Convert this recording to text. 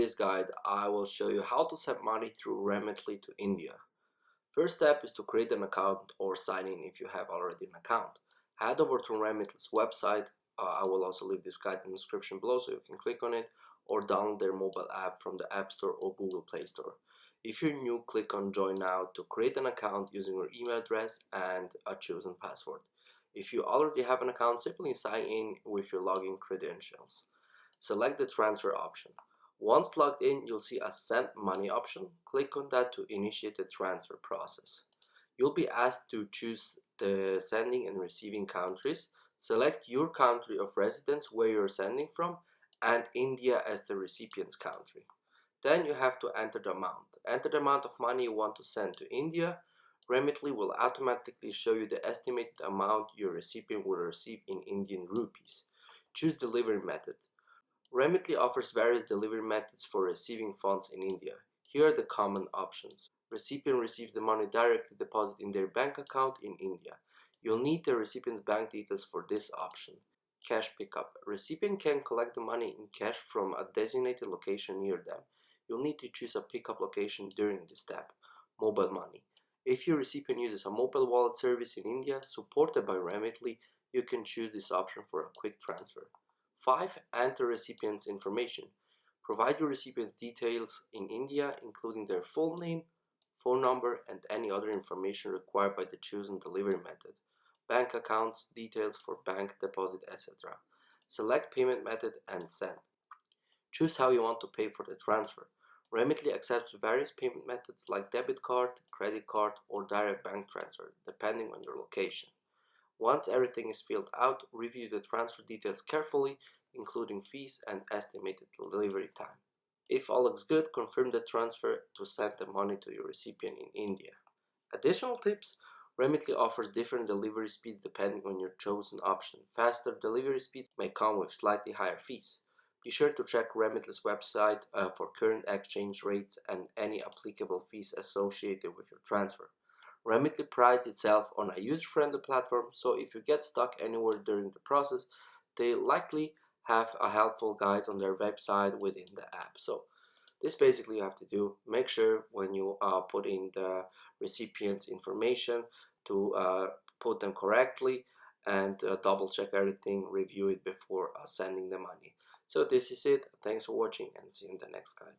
In this guide, I will show you how to send money through Remitly to India. First step is to create an account or sign in if you have already an account. Head over to Remitly's website. I will also leave this guide in the description below so you can click on it, or download their mobile app from the App Store or Google Play Store. If you're new, click on Join Now to create an account using your email address and a chosen password. If you already have an account, simply sign in with your login credentials. Select the transfer option. Once logged in, you'll see a Send Money option. Click on that to initiate the transfer process. You'll be asked to choose the sending and receiving countries. Select your country of residence where you're sending from and India as the recipient's country. Then you have to enter the amount. Enter the amount of money you want to send to India. Remitly will automatically show you the estimated amount your recipient will receive in Indian rupees. Choose delivery method. Remitly offers various delivery methods for receiving funds in India. Here are the common options. Recipient receives the money directly deposited in their bank account in India. You'll need the recipient's bank details for this option. Cash pickup. Recipient can collect the money in cash from a designated location near them. You'll need to choose a pickup location during this step. Mobile money. If your recipient uses a mobile wallet service in India supported by Remitly, you can choose this option for a quick transfer. 5. Enter recipient's information. Provide your recipient's details in India, including their full name, phone number, and any other information required by the chosen delivery method. Bank accounts, details for bank deposit, etc. Select payment method and send. Choose how you want to pay for the transfer. Remitly accepts various payment methods like debit card, credit card, or direct bank transfer, depending on your location. Once everything is filled out, review the transfer details carefully, including fees and estimated delivery time. If all looks good, confirm the transfer to send the money to your recipient in India. Additional tips: Remitly offers different delivery speeds depending on your chosen option. Faster delivery speeds may come with slightly higher fees. Be sure to check Remitly's website for current exchange rates and any applicable fees associated with your transfer. Remitly prides itself on a user-friendly platform, so if you get stuck anywhere during the process, they likely have a helpful guide on their website within the app. So this basically you have to do. Make sure when you put in the recipient's information to put them correctly, and double check everything, review it before sending the money. So this is it. Thanks for watching and see you in the next guide.